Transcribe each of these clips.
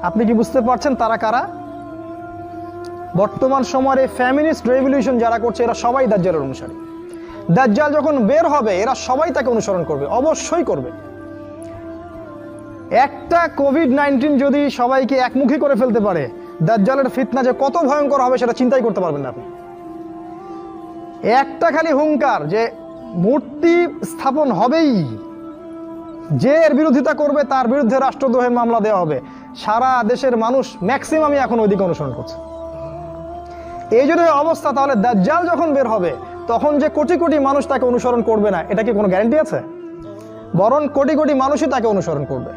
আপনি কি বুঝতে পারছেন তারা কারা? বর্তমান সময়ের এই ফ্যামিনিস্ট রেভলিউশন যারা করছে এরা সবাই দাজ্জালের অনুসারী। দাজ্জাল যখন বের হবে এরা সবাই তাকে অনুসরণ করবে, অবশ্যই করবে। একটা কোভিড-19 যদি সবাইকে একমুখী করে ফেলতে পারে, দাজ্জালের ফিতনা যে কত ভয়ঙ্কর হবে সেটা চিন্তাই করতে পারবেন না আপনি। একটা খালি হুঙ্কার যে মূর্তি স্থাপন হবেই, যে এর বিরোধিতা করবে তার বিরুদ্ধে রাষ্ট্রদ্রোহের মামলা দেওয়া হবে। সারা দেশের মানুষ ম্যাক্সিমামই এখন ওইদিকে অনুসরণ করছে। এই যদি অবস্থা, তাহলে দাজ্জাল যখন বের হবে তখন যে কোটি কোটি মানুষ তাকে অনুসরণ করবে না, এটা কি কোনো গ্যারান্টি আছে? বরং কোটি কোটি মানুষই তাকে অনুসরণ করবে।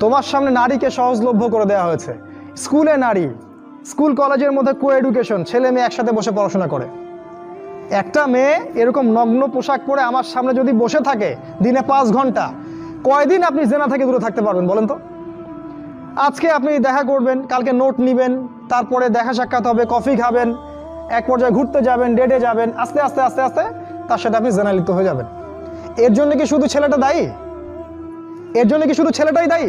তোমার সামনে নারীকে সহজলভ্য করে দেওয়া হয়েছে। স্কুলে নারী, স্কুল কলেজের মধ্যে কো এডুকেশন, ছেলে মেয়ে একসাথে বসে পড়াশোনা করে। একটা মেয়ে এরকম নগ্ন পোশাক পরে আমার সামনে যদি বসে থাকে দিনে 5 ঘন্টা, কয়দিন আপনি জেনা থেকে দূরে থাকতে পারবেন বলেন তো? আজকে আপনি দেখা করবেন, কালকে নোট নিবেন, তারপরে দেখা সাক্ষাৎ হবে, কফি খাবেন, এক পর্যায়ে ঘুরতে যাবেন, ডেটে যাবেন, আস্তে আস্তে আস্তে আস্তে তার সাথে আপনি জেনায় লিপ্ত হয়ে যাবেন। এর জন্য কি শুধু ছেলেটা দায়ী? এর জন্য কি শুধু ছেলেটাই দায়ী?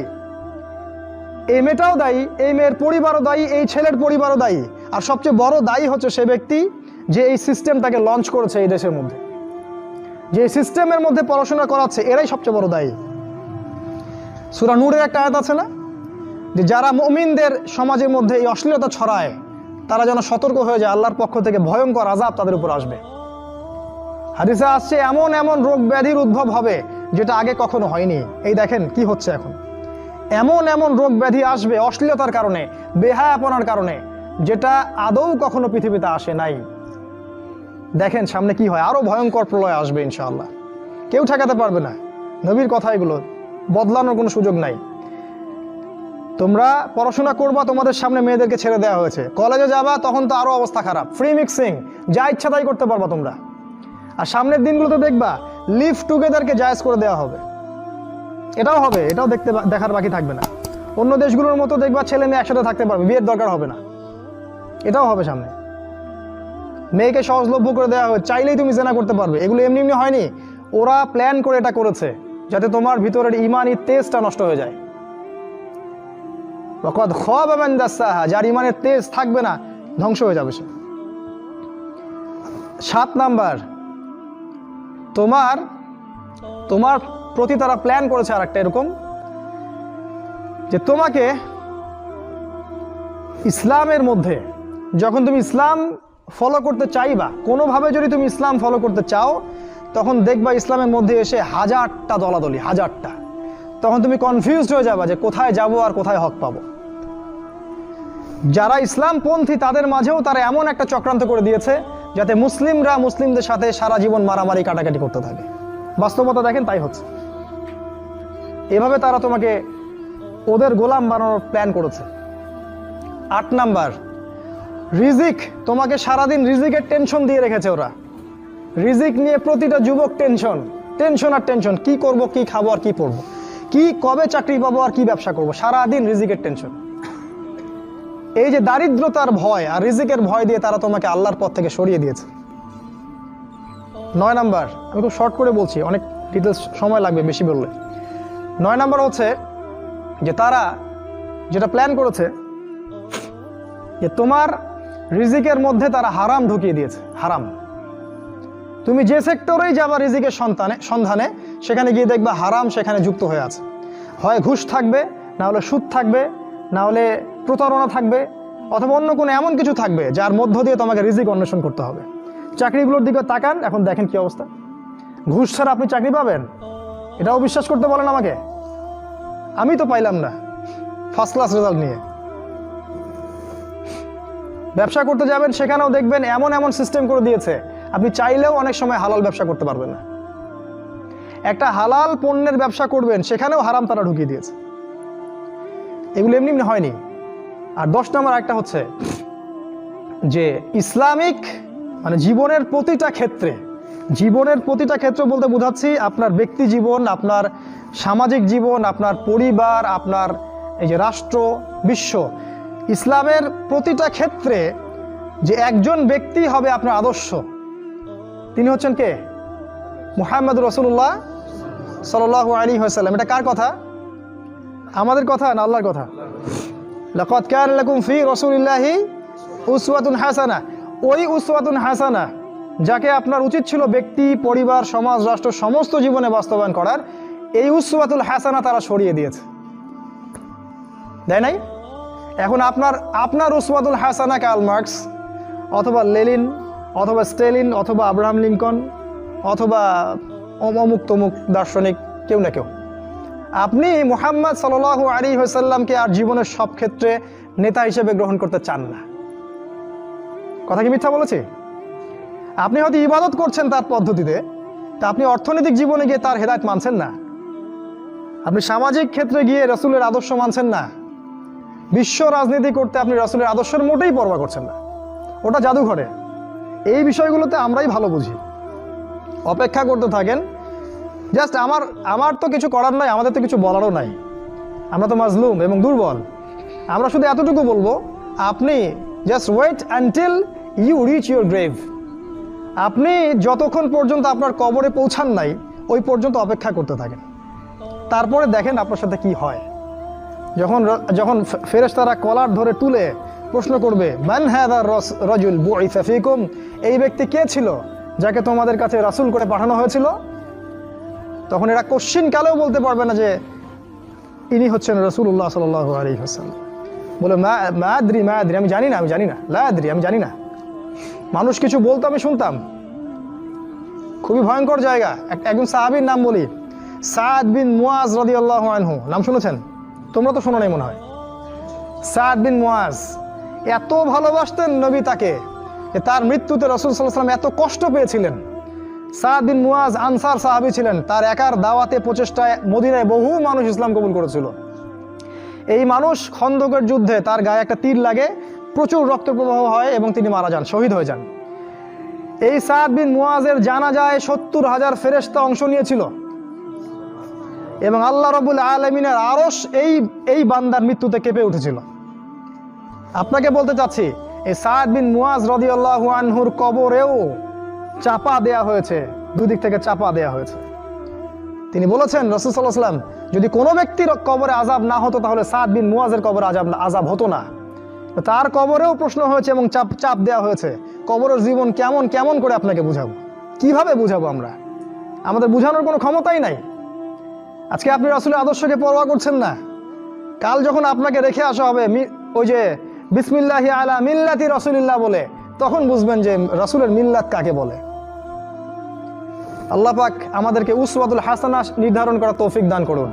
এই মেয়েটাও দায়ী, এই মেয়ের পরিবারও দায়ী, এই ছেলের পরিবারও দায়ী। আর সবচেয়ে বড় দায়ী হচ্ছে সে ব্যক্তি যে এই সিস্টেমটাকে লঞ্চ করেছে এই দেশের মধ্যে, যে সিস্টেমের মধ্যে পড়াশোনা করাচ্ছে, এরাই সবচেয়ে বড় দায়ী। সূরা নূরের একটা আয়াত আছে না, যে যারা মুমিনদের সমাজের মধ্যে এই অশ্লীলতা ছড়ায় তারা যেন সতর্ক হয়ে যায়, আল্লাহর পক্ষ থেকে ভয়ঙ্কর আযাব তাদের উপর আসবে। হাদিসে আসছে এমন এমন রোগ ব্যাধির উদ্ভব হবে যেটা আগে কখনো হয়নি। এই দেখেন কি হচ্ছে এখন, এমন এমন রোগ ব্যাধি আসবে অশ্লীলতার কারণে, বেহায়াপনার কারণে, যেটা আদৌ কখনো পৃথিবীতে আসে নাই। দেখেন সামনে কি হয়, আরো ভয়ঙ্কর প্রলয় আসবে ইনশাআল্লাহ, কেউ ঠেকাতে পারবে না। নবীর কথা এগুলো, বদলানোর কোনো সুযোগ নাই। তোমরা পড়াশোনা করবা, তোমাদের সামনে মেয়েদেরকে ছেড়ে দেওয়া হয়েছে। কলেজে যাবা তখন তো আরো অবস্থা খারাপ, ফ্রি মিক্সিং, যা ইচ্ছা তাই করতে পারবা তোমরা। আর সামনের দিনগুলোতে দেখবা লিভ টুগেদারকে জায়েজ করে দেওয়া হবে, এটাও হবে, এটাও দেখার বাকি থাকবে না। অন্য দেশগুলোর মতো দেখবা ছেলে মেয়ে একসাথে থাকতে পারবে, বিয়ের দরকার হবে না, এটাও হবে সামনে। মেয়েকে সহজলভ্য করে দেওয়া হবে, চাইলেই তুমি জেনা করতে পারবে। এগুলো এমনি এমনি হয়নি, ওরা প্ল্যান করে এটা করেছে যাতে তোমার ভিতরের ইমানি তেজটা নষ্ট হয়ে যায়। যার ইমানের তেজ থাকবে না, ধ্বংস হয়ে যাবে সে। 7 নাম্বার, তোমার প্রতি তারা প্ল্যান করেছে আর একটা এরকম, যে তোমাকে ইসলামের মধ্যে যখন তুমি ইসলাম ফলো করতে চাইবা, কোনোভাবে যদি তুমি ইসলাম ফলো করতে চাও, তখন দেখবা ইসলামের মধ্যে এসে 1000টা দলাদলি, 1000টা। তখন তুমি কনফিউজড হয়ে যাবা যে কোথায় যাব আর কোথায় হক পাবো। যারা ইসলামপন্থী তাদের মাঝেও তারা এমন একটা চক্রান্ত করে দিয়েছে যাতে মুসলিমরা মুসলিমদের সাথে সারা জীবন মারামারি কাটাকাটি করতে থাকে। বাস্তবতা দেখেন তাই হচ্ছে। এভাবে তারা তোমাকে ওদের গোলাম বানানোর প্ল্যান করেছে। 8 নাম্বার, রিজিক, তোমাকে সারাদিন রিজিকের টেনশন দিয়ে রেখেছে ওরা। রিজিক নিয়ে প্রতিটা যুবক টেনশন আর টেনশন, কি করব, কি খাবো আর কি পরবো, কি কবে চাকরি পাবো আর কি ব্যবসা করবো, সারাদিন রিজিকের টেনশন। এই যে দারিদ্রতার ভয় আর রিজিকের ভয় দিয়ে তারা তোমাকে আল্লাহর পথ থেকে সরিয়ে দিয়েছে। 9 নাম্বার, আমি খুব শর্ট করে বলছি, অনেক ডিটেলস সময় লাগবে বেশি বললে। 9 নাম্বার হচ্ছে যে তারা যেটা প্ল্যান করেছে যে তোমার রিজিকের মধ্যে তারা হারাম ঢুকিয়ে দিয়েছে। হারাম, তুমি যে সেক্টরেই যাবা রিজিকের সন্ধানে, সেখানে গিয়ে দেখবা হারাম সেখানে যুক্ত হয়ে আছে। হয় ঘুষ থাকবে, না হলে সুদ থাকবে, না হলে প্রতারণা থাকবে, অথবা অন্য কোনো এমন কিছু থাকবে যার মধ্য দিয়ে তোমাকে রিজিক অন্বেষণ করতে হবে। চাকরিগুলোর দিকে তাকান, এখন দেখেন কি অবস্থা। ঘুষ ছাড়া আপনি চাকরি পাবেন, এটাও বিশ্বাস করতে বলেন আমাকে। আমি তো পাইলাম না ফার্স্ট ক্লাস রেজাল্ট নিয়ে। ব্যবসা করতে যাবেন, সেখানেও দেখবেন এমন এমন সিস্টেম করে দিয়েছে আপনি চাইলেও অনেক সময় হালাল ব্যবসা করতে পারবেন না। একটা হালাল পণ্যের ব্যবসা করবেন, সেখানেও হারাম তারা ঢুকিয়ে দিয়েছে। এগুলো এমনি এমনি হয়নি। আর 10 নম্বর একটা হচ্ছে যে ইসলামিক মানে জীবনের প্রতিটা ক্ষেত্র বলতে বোঝাচ্ছি আপনার ব্যক্তি জীবন, আপনার সামাজিক জীবন, আপনার পরিবার, আপনার এই যে রাষ্ট্র, বিশ্ব, ইসলামের প্রতিটা ক্ষেত্রে যে একজন ব্যক্তি হবে আপনার আদর্শ, তিনি হচ্ছেন কে? মুহাম্মদ রাসূলুল্লাহ সাল্লাল্লাহু আলাইহি ওয়াসাল্লাম। এটা কার কথা? আমাদের কথা না আল্লাহর কথা? লাকাদ কানা লাকুম ফি রাসূলিল্লাহি উসওয়াতুন হাসানা। ওই উসওয়াতুন হাসানা যাকে আপনার উচিত ছিল ব্যক্তি, পরিবার, সমাজ, রাষ্ট্র সমস্ত জীবনে বাস্তবায়ন করার, এই উসওয়াতুল হাসানা তারা সরিয়ে দিয়েছে, দেয় নাই? এখন আপনার উসওয়াতুল হাসানা কার্ল মার্কস অথবা লেনিন অথবা স্টেলিন অথবা আব্রাহাম লিঙ্কন অথবা অমুক তমুক দার্শনিক কেউ না কেউ। আপনি মুহাম্মদ সাল্লাল্লাহু আলাইহি ওয়াসাল্লামকে আর জীবনের সব ক্ষেত্রে নেতা হিসেবে গ্রহণ করতে চান না। কথা কি মিথ্যা বলেছি? আপনি হয়তো ইবাদত করছেন তার পদ্ধতিতে, তা আপনি অর্থনৈতিক জীবনে গিয়ে তার হেদায়েত মানছেন না। আপনি সামাজিক ক্ষেত্রে গিয়ে রাসূলের আদর্শ মানছেন না। বিশ্ব রাজনীতি করতে আপনি রাসূলের আদর্শের মোটেই পরোয়া করছেন না, ওটা জাদুঘরে। এই বিষয়গুলোতে আমরাই ভালো বুঝি। অপেক্ষা করতে থাকেন। জাস্ট আমার তো কিছু করার নাই, আমাদের তো কিছু বলারও নাই, আমরা তো মাজলুম এবং দুর্বল। আমরা শুধু এতটুকু বলবো, আপনি just wait until you reach your grave. আপনি যতক্ষণ পর্যন্ত আপনার কবরে পৌঁছান নাই ওই পর্যন্ত অপেক্ষা করতে থাকেন, তারপরে দেখেন আপনার সাথে কি হয়। যখন ফেরেশতারা কলার ধরে তুলে প্রশ্ন করবে, মান হাযা রাজুল বুইসা ফীকুম, এই ব্যক্তি কে ছিল যাকে তোমাদের কাছে রাসূল করে পাঠানো হয়েছিল, তখন এরা কোশ্চিন কালেও বলতে পারবে না যে ইনি হচ্ছেন রাসূলুল্লাহ সাল্লাল্লাহু আলাইহি ওয়াসাল্লাম। বলে মা আদরি আমি জানি না, লা আদরি আমি জানি না। মানুষ কিছু বলতো, আমি শুনতাম। খুবই ভয়ঙ্কর জায়গা। একজন সাহাবীর নাম বলি, সাদ বিন মুয়াজ রাদিয়াল্লাহু আনহু, নাম শুনেছেন? তোমরা তো শোনো নাই মনে হয়। সাদ বিন মুয়াজ এত ভালোবাসতেন নবী তাকে যে তার মৃত্যুতে রাসূল সাল্লাল্লাহু আলাইহি ওয়াসাল্লাম এত কষ্ট পেয়েছিলেন। সাদ বিন মুয়াজ আনসার সাহাবী ছিলেন। তার একার দাওয়াতে প্রচেষ্টায় মদিনায় বহু মানুষ ইসলাম কবুল করেছিল। এই মানুষ খন্দকের যুদ্ধে তার গায়ে একটা তীর লাগে, প্রচুর রক্ত প্রবাহ হয় এবং তিনি মারা যান, শহীদ হয়ে যান। এই সাদ বিন মুয়াজের জানাজায় 70,000 ফেরেশতা অংশ নিয়েছিল এবং আল্লাহ রাব্বুল আলামিনের আরশ এই বান্দার মৃত্যুতে কেঁপে উঠেছিল। আপনাকে বলতে চাচ্ছি, এই সাদ বিন মুয়াজ রাদিয়াল্লাহু আনহুর কবরেও চাপা দেয়া হয়েছে, দুদিক থেকে চাপা দেয়া হয়েছে। তিনি বলেছেন, রাসূল সাল্লাল্লাহু আলাইহি ওয়াসাল্লাম, যদি কোনো ব্যক্তির কবরে আযাব না হতো তাহলে সাদ বিন মুয়াজের কবরে আযাব হতো না। তার কবরেও প্রশ্ন হয়েছে এবং চাপ দেওয়া হয়েছে। কবরের জীবন কেমন করে আপনাকে বুঝাবো? কিভাবে বুঝাবো আমরা? আমাদের বুঝানোর কোনো ক্ষমতাই নাই। আজকে আপনি রাসূলের আদর্শকে পরোয়া করছেন না। কাল যখন আপনাকে রেখে আসা হবে ওই যে বিসমিল্লাহি আলা মিল্লাতি রাসূলিল্লাহ বলে, তখন বুঝবেন যে রাসূলের মিল্লাত কাকে বলে। আল্লাহ পাক আমাদেরকে উসওয়াতুল হাসানা নির্ধারণ করার তৌফিক দান করুন।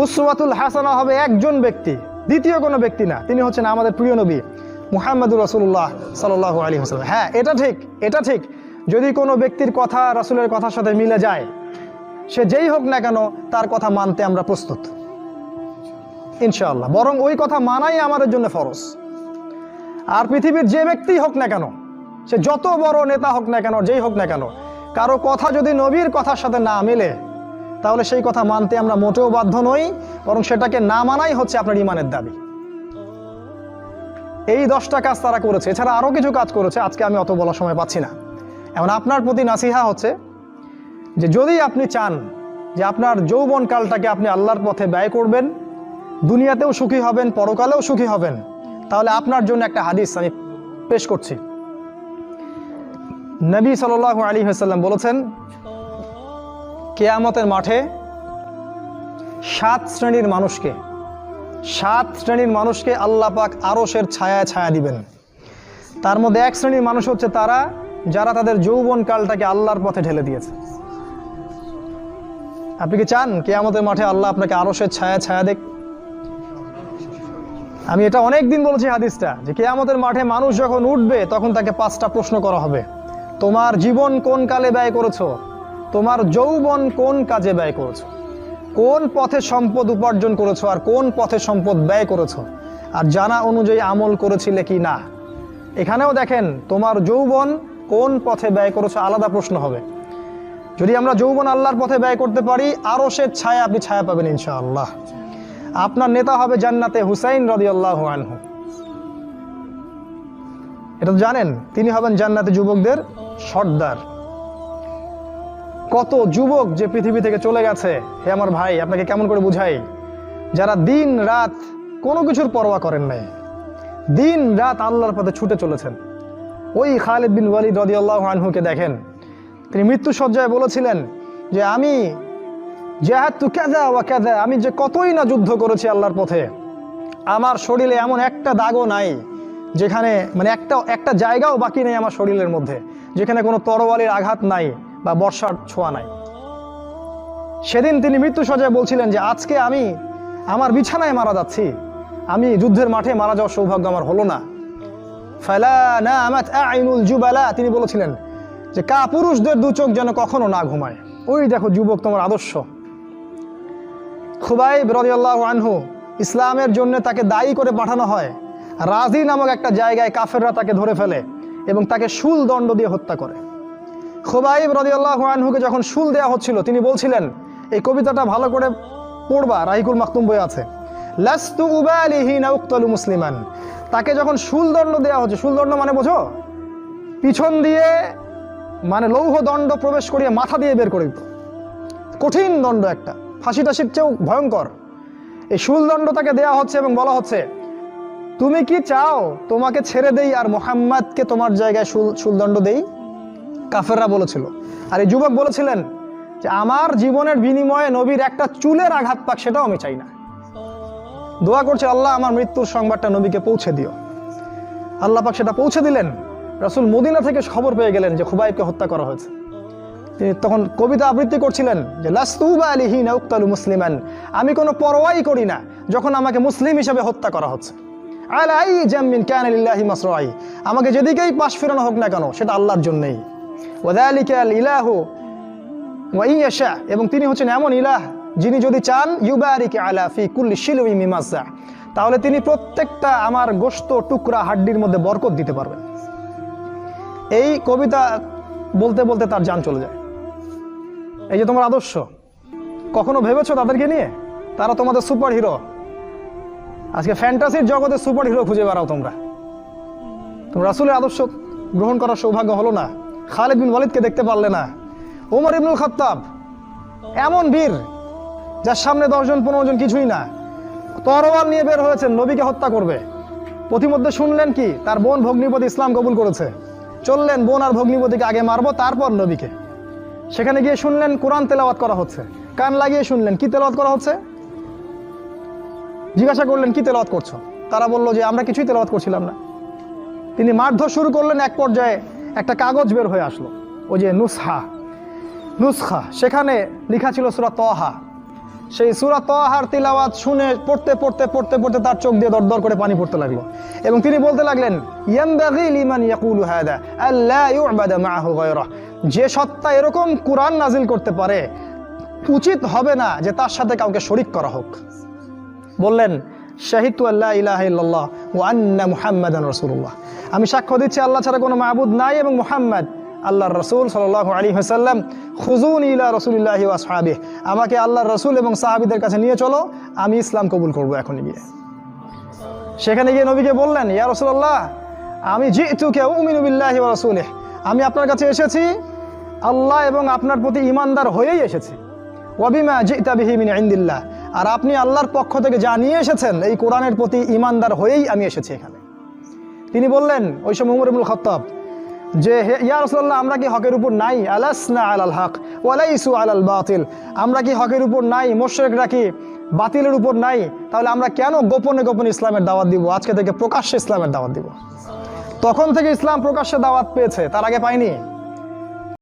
উসওয়াতুল হাসানা হবে একজন ব্যক্তি, দ্বিতীয় কোনো ব্যক্তি না। তিনি হচ্ছেন আমাদের প্রিয় নবী মুহাম্মদুর রাসূলুল্লাহ সাল্লাল্লাহু আলাইহি ওয়াসাল্লাম। হ্যাঁ, এটা ঠিক যদি কোনো ব্যক্তির কথা রাসূলের কথার সাথে মিলে যায়, সে যেই হোক না কেন তার কথা মানতে আমরা প্রস্তুত ইনশাআল্লাহ। বরং ওই কথা মানাই আমাদের জন্য ফরজ। আর পৃথিবীর যে ব্যক্তি হোক না কেন, সে যত বড় নেতা হোক না কেন, যেই হোক না কেন, কারো কথা যদি নবীর কথার সাথে না মেলে তাহলে সেই কথা মানতে আমরা মোটেও বাধ্য নই, বরং সেটাকে না মানাই হচ্ছে আপনার ঈমানের দাবি। এই 10টা কাজ তারা করেছে, এছাড়া আরও কিছু কাজ করেছে, আজকে আমি অত বলার সময় পাচ্ছি না। এখন আপনার প্রতি নাসিহা হচ্ছে যে যদি আপনি চান যে আপনার যৌবনকালটাকে আপনি আল্লাহর পথে ব্যয় করবেন, দুনিয়াতেও সুখী হবেন, পরকালেও সুখী হবেন, তাহলে আপনার জন্য একটা হাদিস আমি পেশ করছি। নবী সাল্লাল্লাহু আলাইহি ওয়াসাল্লাম বলেছেন, কিয়ামতের মাঠে 7 শ্রেণীর মানুষকে আল্লাহ পাক আরশের ছায়া দিবেন। তার মধ্যে এক শ্রেণীর মানুষ হচ্ছে তারা যারা তাদের যৌবনকালটাকে আল্লাহর পথে ঢেলে দিয়েছে। আপনি কি চান কিয়ামতের মাঠে আল্লাহ আপনাকে আরশের ছায়া দেখ? আমি এটা অনেক দিন বলেছি হাদিসটা, যে কিয়ামতের মাঠে মানুষ যখন উঠবে তখন তাকে 5টা প্রশ্ন করা হবে। তোমার জীবন কোন কালে ব্যয় করেছো? তোমার যৌবন কোন কাজে ব্যয় করেছো? কোন পথে সম্পদ উপার্জন করেছো আর কোন পথে সম্পদ ব্যয় করেছো? আর জানা অনুযায়ী আমল করেছিলে কি না? এখানেও দেখেন, তোমার যৌবন কোন পথে ব্যয় করেছো আলাদা প্রশ্ন হবে। যদি আমরা যৌবন আল্লাহর পথে ব্যয় করতে পারি, আরশের ছায়া আপনি ছায়া পাবেন ইনশাআল্লাহ। আপনার নেতা হবে জান্নাতে হুসাইন রাদিয়াল্লাহু আনহু। এটা তো জানেন, তিনি হবেন জান্নাতে যুবকদের সর্দার। কত যুবক যে পৃথিবী থেকে চলে গেছে, হে আমার ভাই, আপনাকে কেমন করে বুঝাই, যারা দিন রাত কোনো কিছুর পরোয়া করেন নাই, দিন রাত আল্লাহর পথে ছুটে চলেছেন। ওই খালিদ বিন ওয়ালিদ রাদিয়াল্লাহু আনহুকে দেখেন, তিনি মৃত্যুসজ্জায় বলেছিলেন যে আমি জাহাদতু কাযা ওয়া কাযা, আমি যে কতই না যুদ্ধ করেছি আল্লাহর পথে, আমার শরীরে এমন একটা দাগও নাই যেখানে মানে একটা জায়গাও বাকি নেই আমার শরীরের মধ্যে যেখানে কোনো তরোয়ালের আঘাত নাই বা বর্ষার ছোঁয়া নাই। সেদিন তিনি মৃত্যুসজ্জায় বলছিলেন যে আজকে আমি আমার বিছানায় মারা যাচ্ছি, আমি যুদ্ধের মাঠে মারা যাওয়ার সৌভাগ্য আমার হলো না। ফালা নামাত আইনুল জুবালা, তিনি বলেছিলেন যে পুরুষদের দু চোখ যেন কখনো না ঘুমায়। ওই দেখো যুবক, তোমার আদর্শ। খুবাইব রাদিয়াল্লাহু আনহু, ইসলামের জন্য তাকে দায়ী করে পাঠানো হয়, রাজি নামক একটা জায়গায় কাফেররা তাকে ধরে ফেলে এবং তাকে শুল দণ্ড দিয়ে হত্যা করে। খুবাইব রাদিয়াল্লাহু আনহুকে যখন শুল দেওয়া হচ্ছিল, তিনি বলছিলেন, এই কবিতাটা ভালো করে পড়বা, রাহিকুল মাকতুম বই আছে, লাস্তু উবালি হিনা উক্তালু মুসলিমান। তাকে যখন শুল দণ্ড দেওয়া হচ্ছে, শুল দণ্ড মানে বোঝো, পিছন দিয়ে মানে লৌহ দণ্ড প্রবেশ করিয়ে মাথা দিয়ে বের করে দিত, কঠিন দণ্ড, একটা ফাঁসি টাসির চেয়েও ভয়ঙ্কর। এই শুল দণ্ড তাকে দেওয়া হচ্ছে এবং বলা হচ্ছে, তুমি কি চাও তোমাকে ছেড়ে দেই আর মুহাম্মাদকে তোমার জায়গায় শুলদণ্ড দেই? কাফেররা বলেছিল। আর এই যুবক বলেছিলেন যে আমার জীবনের বিনিময়ে নবীর একটা চুলের আঘাত পাক, সেটাও আমি চাই না। দোয়া করছে, আল্লাহ আমার মৃত্যুর সংবাদটা নবীকে পৌঁছে দিও। আল্লাহ পাক সেটা পৌঁছে দিলেন। রাসূল মদিনা থেকে খবর পেয়ে গেলেন যে খুবাইবকে হত্যা করা হয়েছে। তিনি তখন কবিতা আবৃত্তি করছিলেন যে লাস্তু উবালি হিনা উক্তালু মুসলিমান, আমি কোনো পরোয়াই করি না যখন আমাকে মুসলিম হিসেবে হত্যা করা হচ্ছে। আলা আই জামিন কানা লিল্লাহি মাসরাই, আমাকে যেদিকেই পাশ ফেরানো হোক না কেন সেটা আল্লাহর জন্যই। ওয়াযালিকা আল ইলাহু ওয়া ইয়াশা, এবং তিনি হচ্ছেন এমন ইলাহ যিনি যদি চান ইউবারিক আলা ফি কুল্লি শিলুই মিমাসা, তাহলে তিনি প্রত্যেকটা আমার গোশত টুকরা হাড্ডির মধ্যে বরকত দিতে পারবেন। এই কবিতা বলতে বলতে তার জান চলে যায়। এই যে তোমার আদর্শ, কখনো ভেবেছো তাদেরকে নিয়ে? তারা তোমাদের সুপার হিরো। আজকে ফ্যান্টাসির জগতে সুপার হিরো খুঁজে বেড়াও তোমরা রাসূলের আদর্শ গ্রহণ করার সৌভাগ্য হলো না। খালিদ বিন ওয়ালিদকে দেখতে পারলে না। ওমর ইবনুল খাত্তাব এমন বীর, যার সামনে 10 জন 15 জন কিছুই না, তরোয়াল নিয়ে বের হয়েছেন নবীকে হত্যা করবে। প্রতিমধ্যে শুনলেন কি তার বোন ভগ্নিপতি ইসলাম কবুল করেছে, চললেন বোন আর ভগ্নিপতিকে আগে মারবো তারপর নবীকে। সেখানে গিয়ে শুনলেন কোরআন তেলাওয়াত করা হচ্ছে, কান লাগিয়ে শুনলেন কি তেলাওয়াত করা হচ্ছে। জিজ্ঞাসা করলেন কি তেলাওয়াত করছো? তারা বললো যে আমরা কিছুই তেলাওয়াত করছিলাম না। তিনি মারধর শুরু করলেন। এক পর্যায়ে একটা কাগজ বের হয়ে আসলো, ওই যে নুসখা, সেখানে লেখা ছিল সূরা তাহা। সেই সূরা তাহার তিলাওয়াত শুনে পড়তে পড়তে পড়তে পড়তে তার চোখ দিয়ে দরদর করে পানি পড়তে লাগলো এবং তিনি বলতে লাগলেন, ইয়ানবাগি লিমান ইয়াকুলু হাদা আল্লা ইউবাদা মাআহু গায়রা, যে সত্তা এরকম কুরআন নাজিল করতে পারে উচিত হবে না যে তার সাথে কাউকে শরীক করা হোক। বললেন, শাহিদতু আল্লা ইলাহা ইল্লাল্লাহ ওয়া আন্না মুহাম্মাদান রাসূলুল্লাহ, আমি সাক্ষ্য দিচ্ছি আল্লাহ ছাড়া কোনো মাবুদ নাই এবং মুহাম্মদ আল্লাহর রাসূল সাল্লাল্লাহু আলাইহি ওয়াসাল্লাম। খুযুনি ইলা রাসূলিল্লাহি ওয়া আসহাবিহি, আমাকে আল্লাহর রাসূল এবং সাহাবীদের কাছে নিয়ে চলো, আমি ইসলাম কবুল করব এখনই গিয়ে। সেখানে গিয়ে নবীকে বললেন, ইয়া রাসূলুল্লাহ, আমি জিতুকা উমিনু বিল্লাহি ওয়া রাসূলিহি, আমি আপনার কাছে এসেছি আল্লাহ এবং আপনার প্রতি ঈমানদার হয়েই এসেছি। ওয়া বিমা জিতা বিহি মিন ইনদিল্লাহ, আর আপনি আল্লাহর পক্ষ থেকে যা নিয়ে এসেছেন এই কোরআনের প্রতি ঈমানদার হয়েই আমি এসেছি এখানে। তিনি বললেন, ওই সময় ওমর ইবনুল খাত্তাব, যে ইয়া রাসূলুল্লাহ, আমরা কি হকের উপর নাই? আলাসনা আলাল হক ওয়া লাইসু আলাল বাতিল, আমরা কি হকের উপর নাই? মুশরিকরা কি বাতিলের উপর নাই? তাহলে আমরা কেন গোপনে গোপনে ইসলামের দাওয়াত দিব? আজকে থেকে প্রকাশ্যে ইসলামের দাওয়াত দিব। তখন থেকে ইসলাম প্রকাশ্যে দাওয়াত পেয়েছে, তার আগে পায়নি।